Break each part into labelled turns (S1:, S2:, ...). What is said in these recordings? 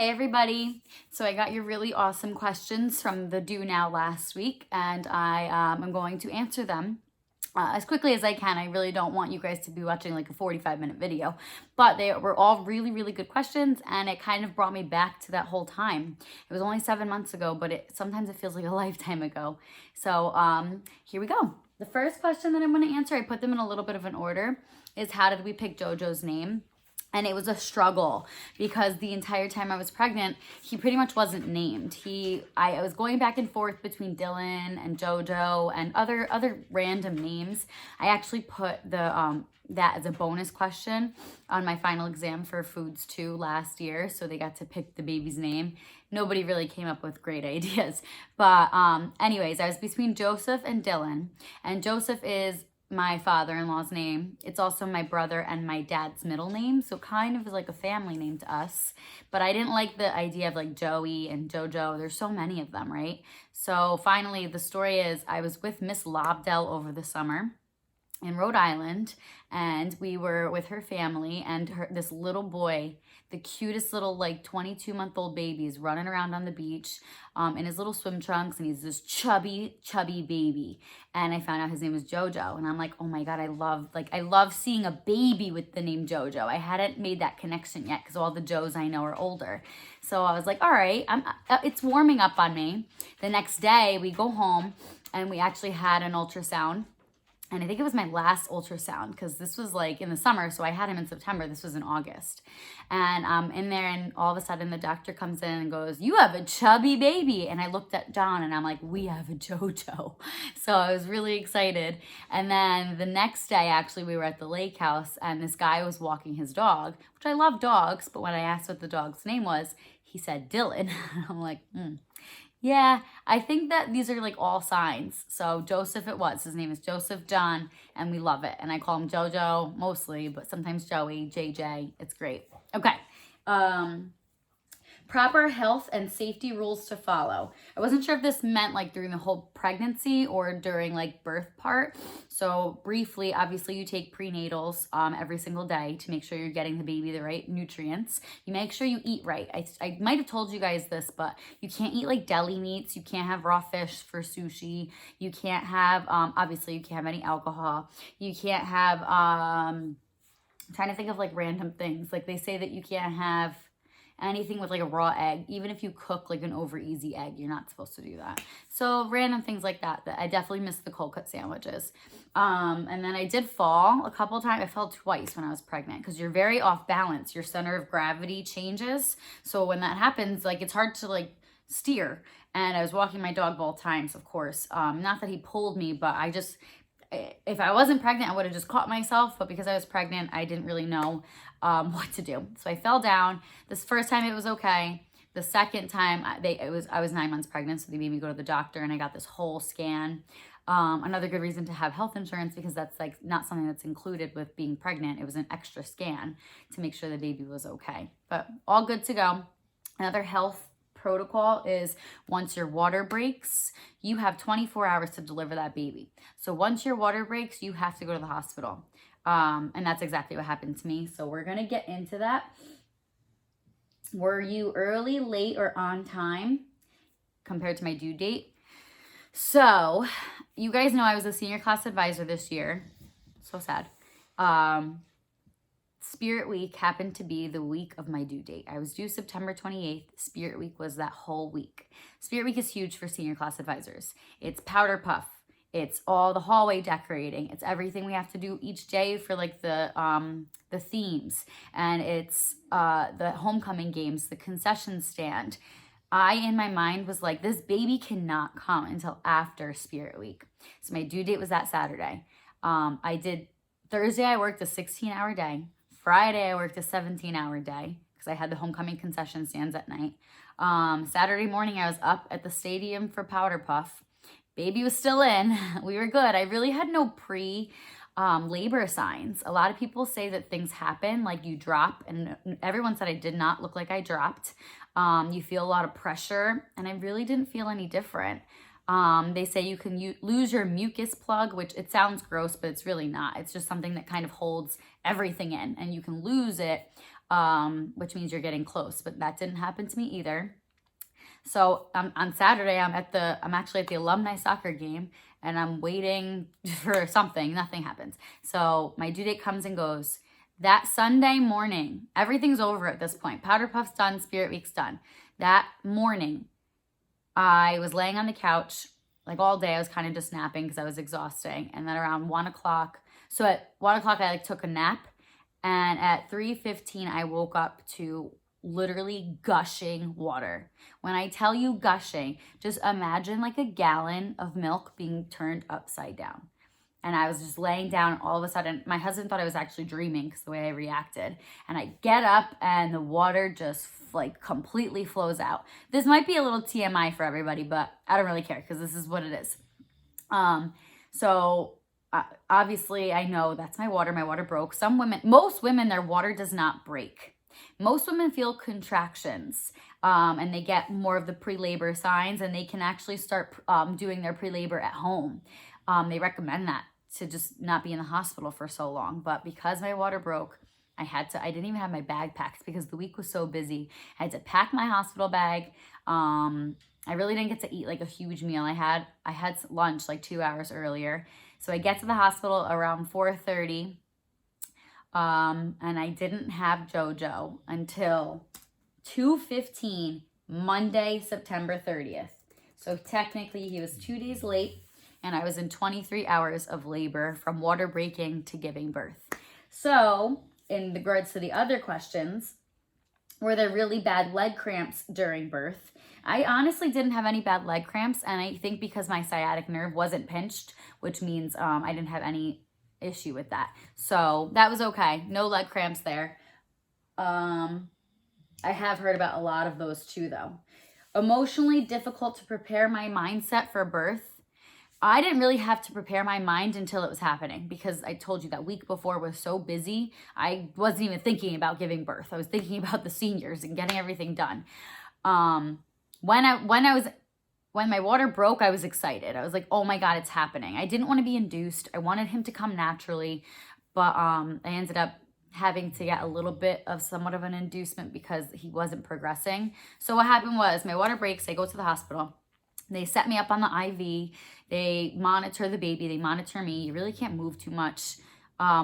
S1: Hey everybody. So I got your really awesome questions from the Do Now last week, and I am going to answer them as quickly as I can. I really don't want you guys to be watching like a 45-minute video, but they were all really, really good questions, and it kind of brought me back to that whole time. It was only 7 months ago, but sometimes it feels like a lifetime ago. So here we go. The first question that I'm going to answer, I put them in a little bit of an order, is how did we pick JoJo's name? And it was a struggle because the entire time I was pregnant, he pretty much wasn't named. I was going back and forth between Dylan and JoJo and other random names. I actually put the that as a bonus question on my final exam for Foods 2 last year, so they got to pick the baby's name. Nobody really came up with great ideas. But anyways, I was between Joseph and Dylan, and Joseph is my father-in-law's name. It's also my brother and my dad's middle name, so kind of is like a family name to us. But I didn't like the idea of like Joey and JoJo. There's so many of them, right? So finally, the story is I was with Miss Lobdell over the summer in Rhode Island, and we were with her family, and this little boy, the cutest little like 22-month-old baby, is running around on the beach in his little swim trunks, and he's this chubby baby. And I found out his name was JoJo, and I'm like, oh my God, I love seeing a baby with the name JoJo. I hadn't made that connection yet because all the Joes I know are older. So I was like, all right, it's warming up on me. The next day we go home and we actually had an ultrasound. And I think it was my last ultrasound because this was like in the summer. So I had him in September. This was in August. And I'm in there, and all of a sudden the doctor comes in and goes, "You have a chubby baby." And I looked at John and I'm like, "We have a JoJo." So I was really excited. And then the next day, actually, we were at the lake house and this guy was walking his dog, which I love dogs. But when I asked what the dog's name was, he said Dylan. I'm like, yeah, I think that these are like all signs. So Joseph it was. His name is Joseph John, and we love it. And I call him JoJo mostly, but sometimes Joey, JJ. It's great. Okay. Proper health and safety rules to follow. I wasn't sure if this meant like during the whole pregnancy or during like birth part. So briefly, obviously you take prenatals every single day to make sure you're getting the baby the right nutrients. You make sure you eat right. I might have told you guys this, but you can't eat like deli meats. You can't have raw fish for sushi. You can't have, obviously you can't have any alcohol. You can't have, I'm trying to think of like random things. Like they say that you can't have anything with like a raw egg. Even if you cook like an over easy egg, you're not supposed to do that. So random things like that I definitely missed the cold cut sandwiches. And then I did fall a couple of times. I fell twice when I was pregnant because you're very off balance. Your center of gravity changes. So when that happens, like it's hard to like steer. And I was walking my dog both times, of course. Not that he pulled me, but if I wasn't pregnant, I would have just caught myself. But because I was pregnant, I didn't really know what to do. So I fell down. This first time it was okay. The second time I was 9 months pregnant, so they made me go to the doctor and I got this whole scan. Another good reason to have health insurance, because that's like not something that's included with being pregnant. It was an extra scan to make sure the baby was okay. But all good to go. Another health protocol is once your water breaks, you have 24 hours to deliver that baby. So once your water breaks, you have to go to the hospital. And that's exactly what happened to me. So we're going to get into that. Were you early, late, or on time compared to my due date? So you guys know I was a senior class advisor this year. So sad. Spirit Week happened to be the week of my due date. I was due September 28th. Spirit Week was that whole week. Spirit Week is huge for senior class advisors. It's powder puff. It's all the hallway decorating. It's everything we have to do each day for like the themes. And it's the homecoming games, the concession stand. I, in my mind, was like, this baby cannot come until after Spirit Week. So my due date was that Saturday. Thursday, I worked a 16-hour day. Friday, I worked a 17-hour day because I had the homecoming concession stands at night. Saturday morning, I was up at the stadium for Powder Puff. Baby was still in. We were good. I really had no labor signs. A lot of people say that things happen, like you drop, and everyone said I did not look like I dropped. You feel a lot of pressure, and I really didn't feel any different. They say you can lose your mucus plug, which it sounds gross, but it's really not. It's just something that kind of holds everything in, and you can lose it which means you're getting close, but that didn't happen to me either. So on Saturday, I'm actually at the alumni soccer game, and I'm waiting for something. Nothing happens. So my due date comes and goes. That Sunday morning, everything's over at this point. Powder Puff's done, Spirit Week's done. That morning, I was laying on the couch like all day. I was kind of just napping because I was exhausting. And then around 1 o'clock, so at 1 o'clock, I like took a nap. And at 3:15, I woke up to literally gushing water. When I tell you gushing, just imagine like a gallon of milk being turned upside down. And I was just laying down. All of a sudden, my husband thought I was actually dreaming because the way I reacted. And I get up and the water just like completely flows out. This might be a little TMI for everybody, but I don't really care because this is what it is. So obviously I know that's my water. My water broke. Most women, their water does not break. Most women feel contractions and they get more of the pre-labor signs, and they can actually start doing their pre-labor at home. They recommend that to just not be in the hospital for so long. But because my water broke, I didn't even have my bag packed because the week was so busy. I had to pack my hospital bag. I really didn't get to eat like a huge meal. I had lunch like 2 hours earlier. So I get to the hospital around 4:30. And I didn't have JoJo until 2:15, Monday, September 30th. So technically he was 2 days late, and I was in 23 hours of labor from water breaking to giving birth. So in regards to the other questions, were there really bad leg cramps during birth? I honestly didn't have any bad leg cramps, and I think because my sciatic nerve wasn't pinched, which means I didn't have any issue with that. So that was okay. No leg cramps there. I have heard about a lot of those too, though. Emotionally difficult to prepare my mindset for birth. I didn't really have to prepare my mind until it was happening, because I told you that week before was so busy. I wasn't even thinking about giving birth. I was thinking about the seniors and getting everything done. When my water broke, I was excited. I was like, oh my God, it's happening. I didn't want to be induced. I wanted him to come naturally, but I ended up having to get a little bit of somewhat of an inducement because he wasn't progressing. So what happened was my water breaks. I go to the hospital. They set me up on the IV. They monitor the baby. They monitor me. You really can't move too much,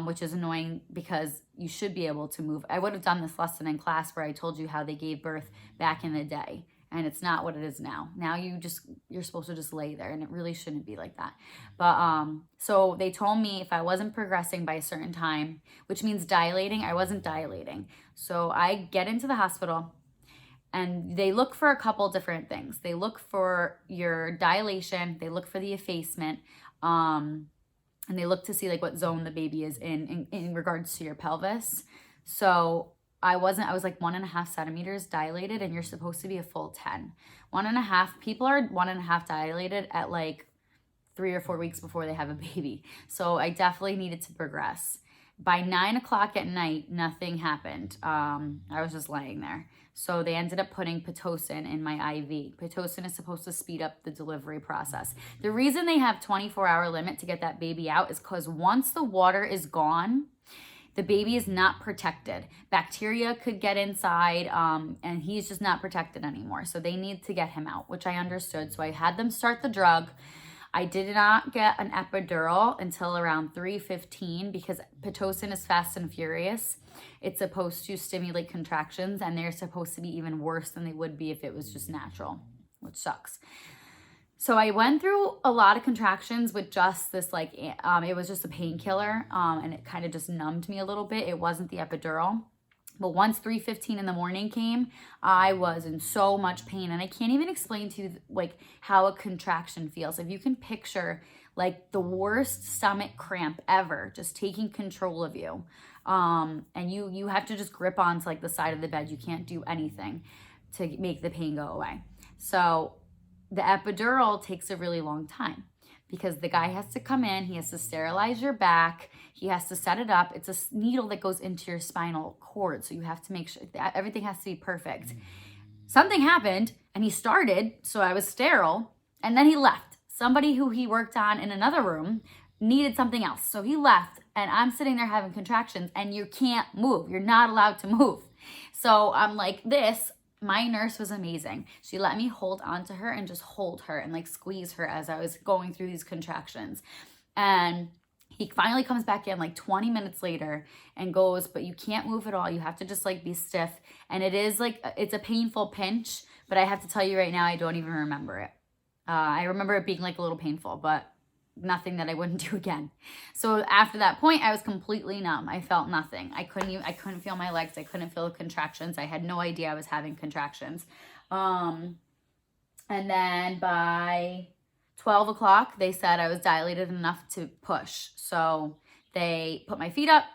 S1: which is annoying because you should be able to move. I would have done this lesson in class where I told you how they gave birth back in the day. And it's not what it is now. Now you're supposed to just lay there, and it really shouldn't be like that. But so they told me if I wasn't progressing by a certain time, which means dilating, I wasn't dilating. So I get into the hospital, and they look for a couple different things. They look for your dilation, they look for the effacement, and they look to see like what zone the baby is in regards to your pelvis. So I was like 1.5 centimeters dilated, and you're supposed to be a full 10. 1.5, people are 1.5 dilated at like 3 or 4 weeks before they have a baby. So I definitely needed to progress. By 9 o'clock at night, nothing happened. I was just laying there. So they ended up putting Pitocin in my IV. Pitocin is supposed to speed up the delivery process. The reason they have 24-hour limit to get that baby out is because once the water is gone, the baby is not protected. Bacteria could get inside, and he's just not protected anymore. So they need to get him out, which I understood. So I had them start the drug. I did not get an epidural until around 3:15 because Pitocin is fast and furious. It's supposed to stimulate contractions, and they're supposed to be even worse than they would be if it was just natural, which sucks. So I went through a lot of contractions with just this, like, it was just a painkiller, and it kind of just numbed me a little bit. It wasn't the epidural. But once 3:15 in the morning came, I was in so much pain. And I can't even explain to you, like, how a contraction feels. If you can picture, like, the worst stomach cramp ever just taking control of you. And you have to just grip onto, like, the side of the bed. You can't do anything to make the pain go away. So the epidural takes a really long time because the guy has to come in, he has to sterilize your back, he has to set it up. It's a needle that goes into your spinal cord, so you have to make sure that everything has to be perfect. Something happened, and he started, so I was sterile, and then he left. Somebody who he worked on in another room needed something else, so he left, and I'm sitting there having contractions, and you can't move. You're not allowed to move. So I'm like this. My nurse was amazing. She let me hold on to her and just hold her and like squeeze her as I was going through these contractions. And he finally comes back in like 20 minutes later and goes, but you can't move at all. You have to just like be stiff. And it is like, it's a painful pinch, but I have to tell you right now, I don't even remember it. I remember it being like a little painful, but nothing that I wouldn't do again. So after that point, I was completely numb. I felt nothing. I couldn't feel my legs. I couldn't feel the contractions. I had no idea I was having contractions. And then by 12 o'clock, they said I was dilated enough to push. So they put my feet up.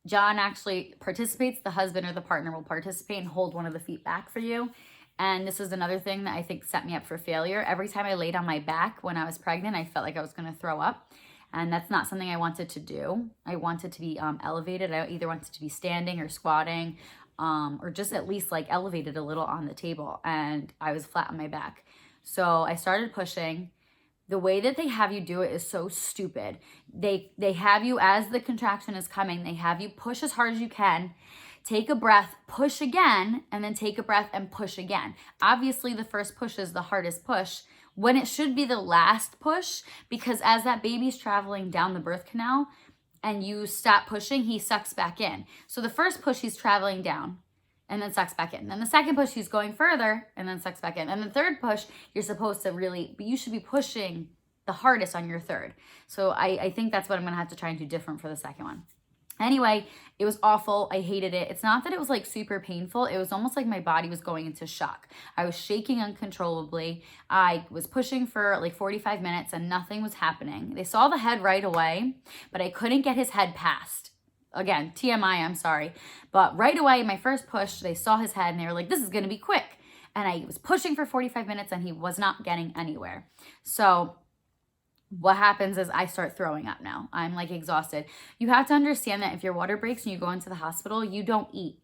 S1: John actually participates. The husband or the partner will participate and hold one of the feet back for you. And this is another thing that I think set me up for failure. Every time I laid on my back when I was pregnant, I felt like I was going to throw up. And that's not something I wanted to do. I wanted to be elevated. I either wanted to be standing or squatting, or just at least like elevated a little on the table. And I was flat on my back. So I started pushing. The way that they have you do it is so stupid. They have you, as the contraction is coming, they have you push as hard as you can, take a breath, push again, and then take a breath and push again. Obviously, the first push is the hardest push when it should be the last push, because as that baby's traveling down the birth canal and you stop pushing, he sucks back in. So the first push, he's traveling down and then sucks back in. Then the second push, he's going further and then sucks back in. And the third push, you're supposed to really, but you should be pushing the hardest on your third. So I think that's what I'm going to have to try and do different for the second one. Anyway, it was awful. I hated it. It's not that it was like super painful. It was almost like my body was going into shock. I was shaking uncontrollably. I was pushing for like 45 minutes and nothing was happening. They saw the head right away, but I couldn't get his head past. Again, TMI, I'm sorry. But right away, my first push, they saw his head and they were like, this is going to be quick. And I was pushing for 45 minutes and he was not getting anywhere. So what happens is I start throwing up now. I'm like exhausted. You have to understand that if your water breaks and you go into the hospital, you don't eat.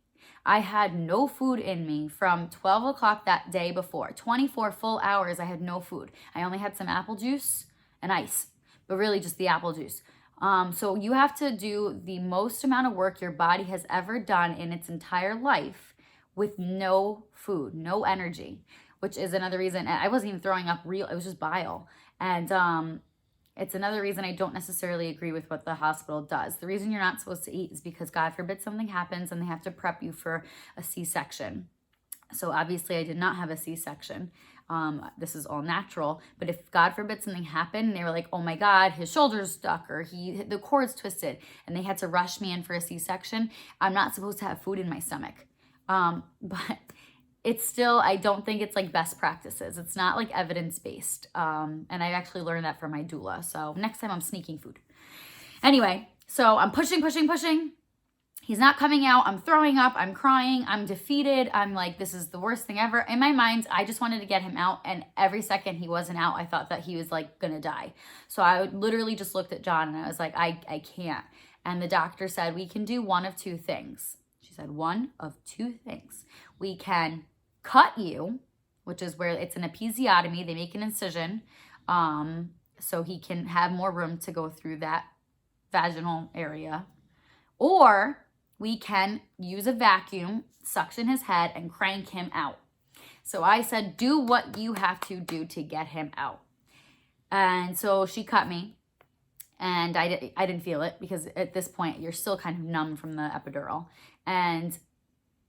S1: I had no food in me from 12 o'clock that day before. 24 full hours, I had no food. I only had some apple juice and ice, but really just the apple juice. So you have to do the most amount of work your body has ever done in its entire life with no food, no energy, which is another reason. I wasn't even throwing up it was just bile. And it's another reason I don't necessarily agree with what the hospital does. The reason you're not supposed to eat is because God forbid something happens and they have to prep you for a C-section. So obviously I did not have a C-section. This is all natural. But if God forbid something happened and they were like, oh my God, his shoulder's stuck or the cord's twisted and they had to rush me in for a C-section, I'm not supposed to have food in my stomach. But it's still, I don't think it's like best practices. It's not like evidence-based. And I actually learned that from my doula. So next time I'm sneaking food. Anyway, so I'm pushing. He's not coming out. I'm throwing up. I'm crying. I'm defeated. I'm like, this is the worst thing ever. In my mind, I just wanted to get him out. And every second he wasn't out, I thought that he was like going to die. So I literally just looked at John and I was like, I can't. And the doctor said, we can do one of two things. She said, one of two things. We can cut you, which is where it's an episiotomy. They make an incision so he can have more room to go through that vaginal area. Or we can use a vacuum, suction his head, and crank him out. So I said, do what you have to do to get him out. And so she cut me. And I didn't feel it because at this point, you're still kind of numb from the epidural. And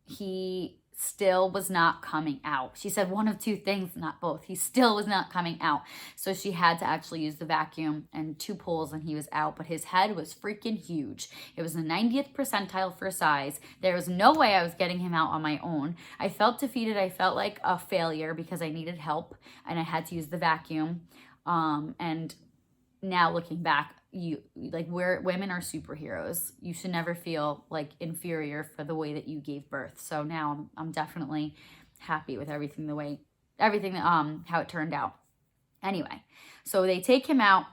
S1: he still was not coming out. She said one of two things, not both. He still was not coming out. So she had to actually use the vacuum and 2 pulls and he was out. But his head was freaking huge. It was the 90th percentile for size. There was no way I was getting him out on my own. I felt defeated. I felt like a failure because I needed help and I had to use the vacuum. And now looking back, women are superheroes. You should never feel like inferior for the way that you gave birth. So now I'm definitely happy with everything how it turned out. Anyway, so they take him out,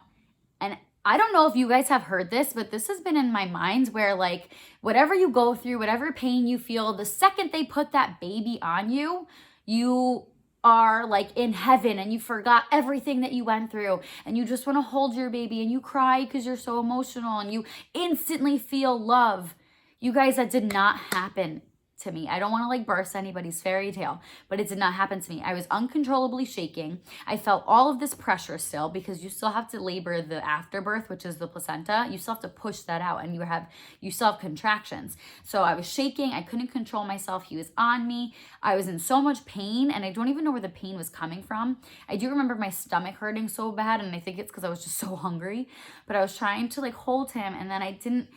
S1: and I don't know if you guys have heard this, but this has been in my mind where like whatever you go through, whatever pain you feel, the second they put that baby on you, you are like in heaven and you forgot everything that you went through and you just want to hold your baby and you cry because you're so emotional and you instantly feel love. You guys, that did not happen to me. I don't want to like burst anybody's fairy tale, but it did not happen to me. I was uncontrollably shaking. I felt all of this pressure still, because you still have to labor the afterbirth, which is the placenta. You still have to push that out, and you still have contractions. So I was shaking. I couldn't control myself. He was on me. I was in so much pain, and I don't even know where the pain was coming from. I do remember my stomach hurting so bad, and I think it's because I was just so hungry, but I was trying to like hold him, and then I didn't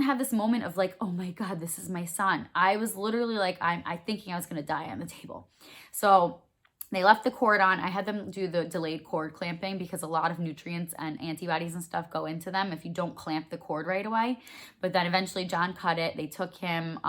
S1: have this moment of like, oh my God, this is my son. I was literally like, I thinking I was going to die on the table. So they left the cord on. I had them do the delayed cord clamping, because a lot of nutrients and antibodies and stuff go into them if you don't clamp the cord right away. But then eventually John cut it. They took him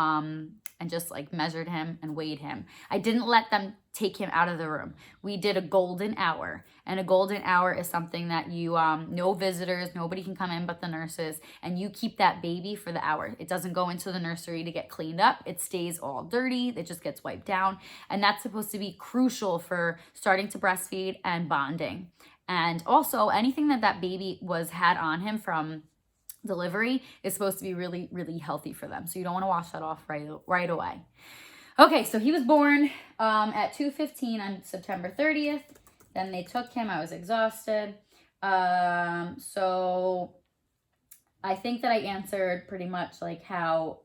S1: and just like measured him and weighed him. I didn't let them take him out of the room. We did a golden hour, and a golden hour is something that you, no visitors, nobody can come in but the nurses, and you keep that baby for the hour. It doesn't go into the nursery to get cleaned up. It stays all dirty. It just gets wiped down. And that's supposed to be crucial for starting to breastfeed and bonding. And also anything that baby had on him from delivery is supposed to be really, really healthy for them. So you don't want to wash that off right away. Okay, so he was born at 2:15 on September 30th. Then they took him. I was exhausted. So I think that I answered pretty much like how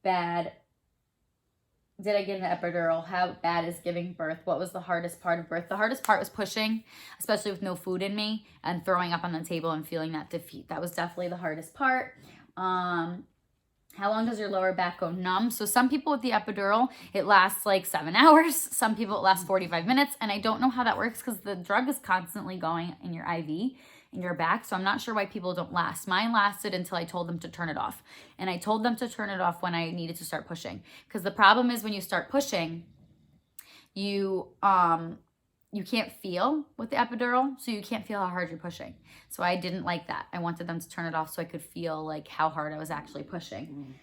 S1: bad did I get an epidural? How bad is giving birth? What was the hardest part of birth? The hardest part was pushing, especially with no food in me, and throwing up on the table and feeling that defeat. That was definitely the hardest part. How long does your lower back go numb? So some people with the epidural, it lasts like 7 hours. Some people it lasts 45 minutes. And I don't know how that works, because the drug is constantly going in your IV, in your back. So I'm not sure why people don't last. Mine lasted until I told them to turn it off. And I told them to turn it off when I needed to start pushing. Because the problem is when you start pushing, you can't feel with the epidural, so you can't feel how hard you're pushing. So I didn't like that. I wanted them to turn it off so I could feel like how hard I was actually pushing.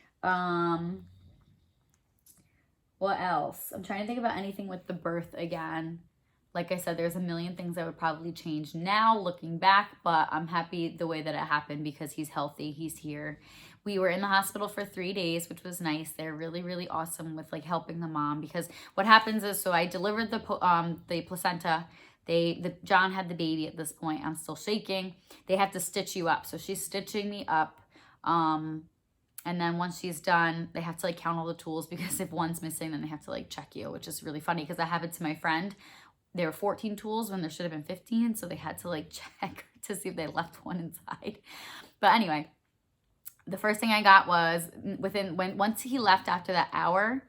S1: What else? I'm trying to think about anything with the birth again. Like I said, there's a million things I would probably change now looking back, but I'm happy the way that it happened, because he's healthy, he's here. We were in the hospital for 3 days, which was nice. They're really, really awesome with like helping the mom, because what happens is, so I delivered the placenta. John had the baby at this point. I'm still shaking. They have to stitch you up. So she's stitching me up. And then once she's done, they have to like count all the tools, because if one's missing, then they have to like check you, which is really funny, because that happened to my friend. There were 14 tools when there should have been 15. So they had to like check to see if they left one inside. But anyway, the first thing I got was once he left after that hour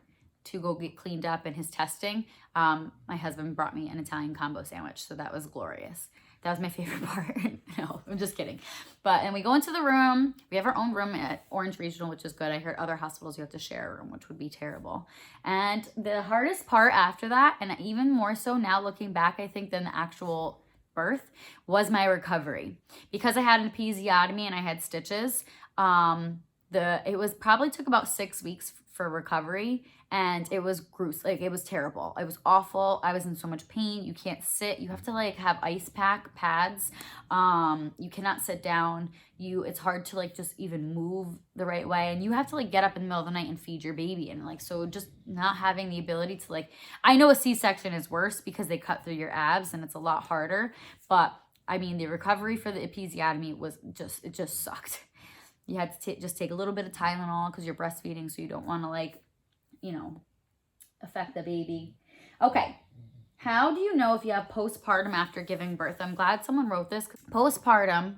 S1: to go get cleaned up and his testing, my husband brought me an Italian combo sandwich. So that was glorious. That was my favorite part. No, I'm just kidding. And we go into the room. We have our own room at Orange Regional, which is good. I heard other hospitals you have to share a room, which would be terrible. And the hardest part after that, and even more so now looking back, I think, than the actual birth, was my recovery. Because I had an episiotomy and I had stitches, it probably took about 6 weeks for recovery, and it was gruesome. Like, it was terrible. It was awful. I was in so much pain. You can't sit. You have to like have ice pack pads. You cannot sit down. It's hard to like just even move the right way, and you have to like get up in the middle of the night and feed your baby, and like, so just not having the ability to like, I know a C-section is worse because they cut through your abs and it's a lot harder, but I mean, the recovery for the episiotomy it just sucked. You had to just take a little bit of Tylenol because you're breastfeeding, so you don't want to like, affect the baby. Okay. How do you know if you have postpartum after giving birth? I'm glad someone wrote this. Postpartum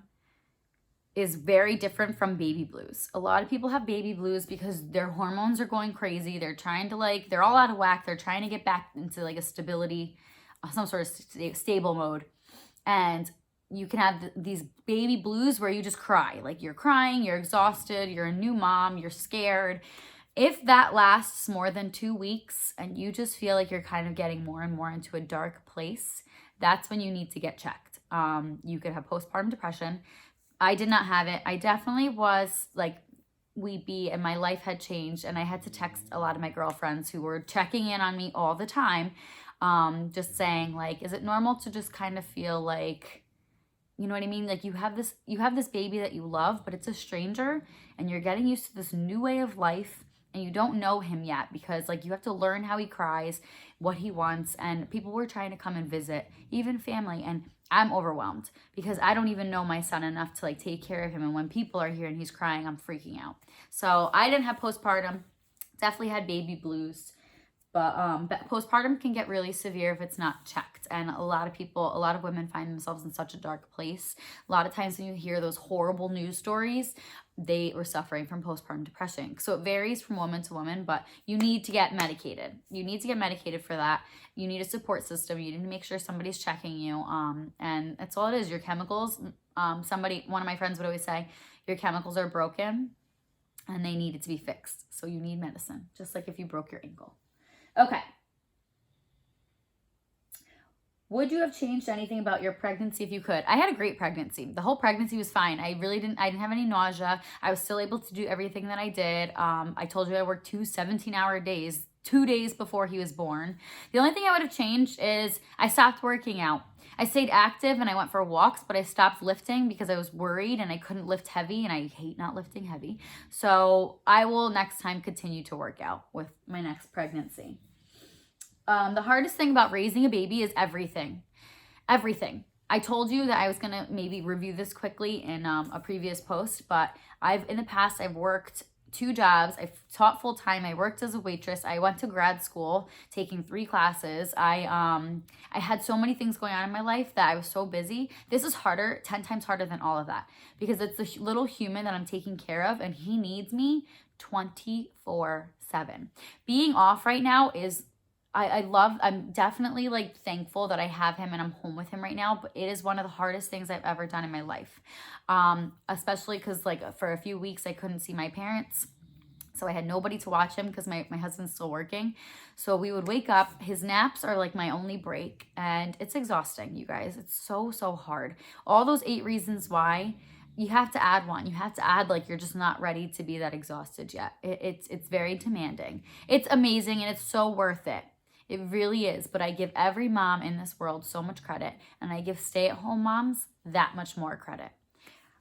S1: is very different from baby blues. A lot of people have baby blues because their hormones are going crazy. They're trying to they're all out of whack. They're trying to get back into like a stability, some sort of stable mode. And you can have these baby blues where you just cry. Like, you're crying, you're exhausted, you're a new mom, you're scared. If that lasts more than 2 weeks and you just feel like you're kind of getting more and more into a dark place, that's when you need to get checked. You could have postpartum depression. I did not have it. I definitely was like weepy, and my life had changed, and I had to text a lot of my girlfriends who were checking in on me all the time, just saying like, is it normal to just kind of feel like, you know what I mean? Like, you have this baby that you love, but it's a stranger, and you're getting used to this new way of life, and you don't know him yet, because like you have to learn how he cries, what he wants. And people were trying to come and visit, even family, and I'm overwhelmed because I don't even know my son enough to like take care of him. And when people are here and he's crying, I'm freaking out. So I didn't have postpartum, definitely had baby blues. But postpartum can get really severe if it's not checked. And a lot of women find themselves in such a dark place. A lot of times when you hear those horrible news stories, they were suffering from postpartum depression. So it varies from woman to woman, but you need to get medicated. You need to get medicated for that. You need a support system. You need to make sure somebody's checking you. And that's all it is. Your chemicals, one of my friends would always say, your chemicals are broken and they needed to be fixed. So you need medicine, just like if you broke your ankle. Okay. Would you have changed anything about your pregnancy if you could? I had a great pregnancy. The whole pregnancy was fine. I didn't have any nausea. I was still able to do everything that I did. I told you I worked 2 17-hour days, 2 days before he was born. The only thing I would have changed is I stopped working out. I stayed active and I went for walks, but I stopped lifting because I was worried and I couldn't lift heavy, and I hate not lifting heavy. So I will next time continue to work out with my next pregnancy. The hardest thing about raising a baby is everything. Everything. I told you that I was going to maybe review this quickly in a previous post, but in the past, I've worked 2 jobs. I've taught full time. I worked as a waitress. I went to grad school, taking 3 classes. I had so many things going on in my life that I was so busy. This is harder, 10 times harder than all of that, because it's the little human that I'm taking care of, and he needs me 24/7. Being off right now is, I'm definitely like thankful that I have him and I'm home with him right now, but it is one of the hardest things I've ever done in my life. Especially because like for a few weeks I couldn't see my parents. So I had nobody to watch him because my husband's still working. So we would wake up, his naps are like my only break, and it's exhausting, you guys. It's so, so hard. All those 8 reasons why, you have to add one. You have to add like you're just not ready to be that exhausted yet. It's very demanding. It's amazing and it's so worth it. It really is. But I give every mom in this world so much credit, and I give stay-at-home moms that much more credit.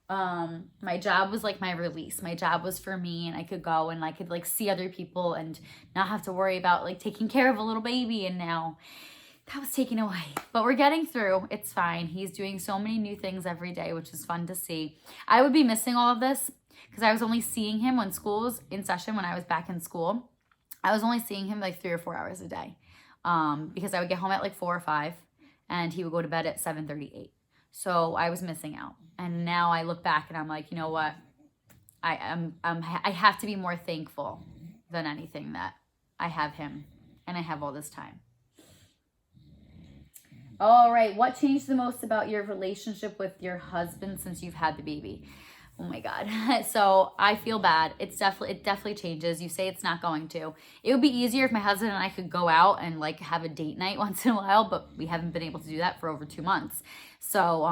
S1: My job was like my release. My job was for me, and I could go and I could like see other people and not have to worry about like taking care of a little baby. And now that was taken away, but we're getting through. It's fine. He's doing so many new things every day, which is fun to see. I would be missing all of this because I was only seeing him when school was in session. When I was back in school, I was only seeing him like 3 or 4 hours a day. Because I would get home at like 4 or 5 and he would go to bed at 7:38. So I was missing out. And now I look back and I'm like, you know what? I have to be more thankful than anything that I have him and I have all this time. All right. What changed the most about your relationship with your husband since you've had the baby? Oh my God. So I feel bad. It definitely changes. You say it's not going to. It would be easier if my husband and I could go out and like have a date night once in a while, but we haven't been able to do that for over 2 months. So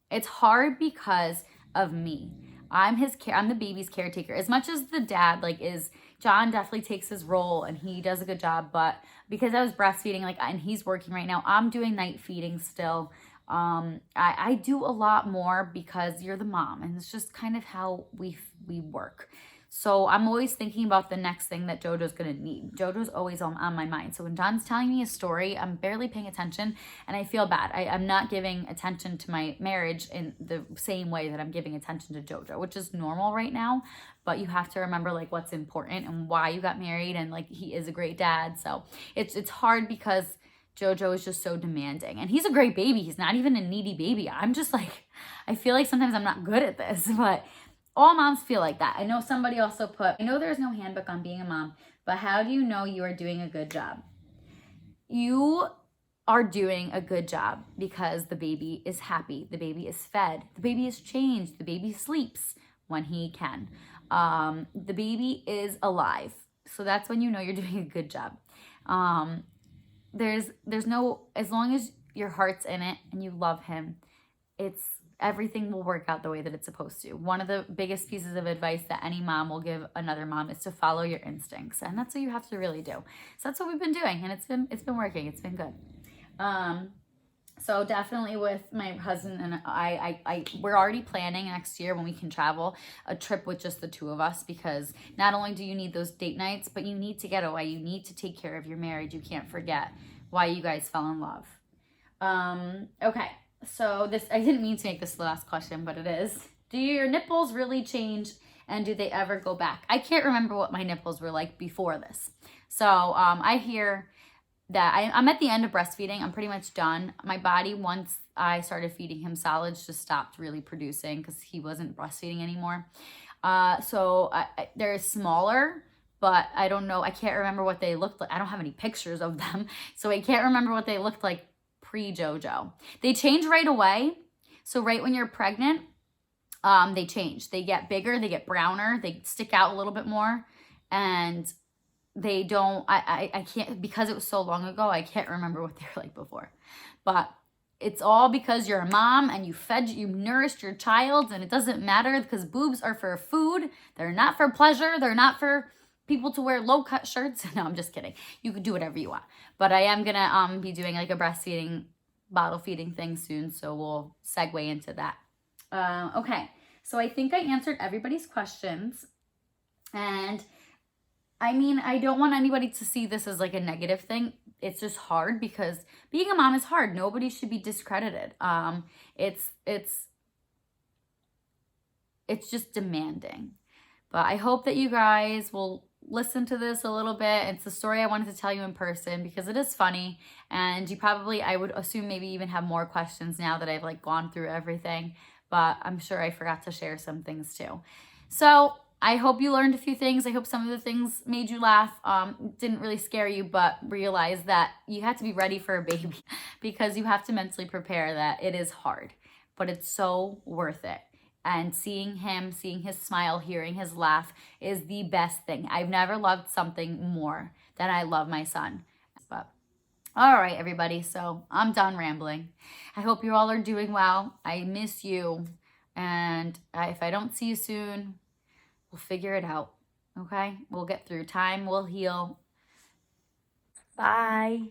S1: it's hard because of me. I'm the baby's caretaker. As much as the dad John definitely takes his role and he does a good job, but because I was breastfeeding and he's working right now, I'm doing night feeding still. I do a lot more because you're the mom, and it's just kind of how we work. So I'm always thinking about the next thing that JoJo's gonna need. JoJo's always on my mind. So when John's telling me a story, I'm barely paying attention, and I feel bad. I'm not giving attention to my marriage in the same way that I'm giving attention to JoJo, which is normal right now. But you have to remember what's important and why you got married, and he is a great dad. So it's hard because JoJo is just so demanding, and he's a great baby. He's not even a needy baby. I'm just I feel like sometimes I'm not good at this, but all moms feel like that. I know somebody also put, I know there's no handbook on being a mom, but how do you know you are doing a good job? You are doing a good job because the baby is happy. The baby is fed. The baby is changed. The baby sleeps when he can. The baby is alive. So that's when you know you're doing a good job. There's no, as long as your heart's in it and you love him, everything will work out the way that it's supposed to. One of the biggest pieces of advice that any mom will give another mom is to follow your instincts. And that's what you have to really do. So that's what we've been doing. And it's been working. It's been good. So definitely with my husband and we're already planning next year when we can travel a trip with just the two of us, because not only do you need those date nights, but you need to get away. You need to take care of your marriage. You can't forget why you guys fell in love. Okay. So this, I didn't mean to make this the last question, but it is. Do your nipples really change, and do they ever go back? I can't remember what my nipples were like before this. So I hear that I'm at the end of breastfeeding. I'm pretty much done. My body, once I started feeding him solids, just stopped really producing because he wasn't breastfeeding anymore. So they're smaller, but I don't know. I can't remember what they looked like. I don't have any pictures of them, so I can't remember what they looked like pre-JoJo. They change right away. So right when you're pregnant, they change. They get bigger, they get browner, they stick out a little bit more, and they don't, I can't, because it was so long ago, I can't remember what they were like before. But it's all because you're a mom and you nourished your child, and it doesn't matter because boobs are for food. They're not for pleasure. They're not for people to wear low cut shirts. No, I'm just kidding. You could do whatever you want. But I am going to be doing like a breastfeeding, bottle feeding thing soon. So we'll segue into that. Okay. So I think I answered everybody's questions. And I mean, I don't want anybody to see this as like a negative thing. It's just hard because being a mom is hard. Nobody should be discredited. It's just demanding. But I hope that you guys will listen to this a little bit. It's a story I wanted to tell you in person because it is funny, and you probably, I would assume, maybe even have more questions now that I've like gone through everything, but I'm sure I forgot to share some things too. So I hope you learned a few things. I hope some of the things made you laugh, didn't really scare you, but realize that you have to be ready for a baby because you have to mentally prepare that it is hard, but it's so worth it. And seeing him, seeing his smile, hearing his laugh is the best thing. I've never loved something more than I love my son. But all right, everybody. So I'm done rambling. I hope you all are doing well. I miss you. And if I don't see you soon, we'll figure it out. Okay? We'll get through. Time will heal. Bye.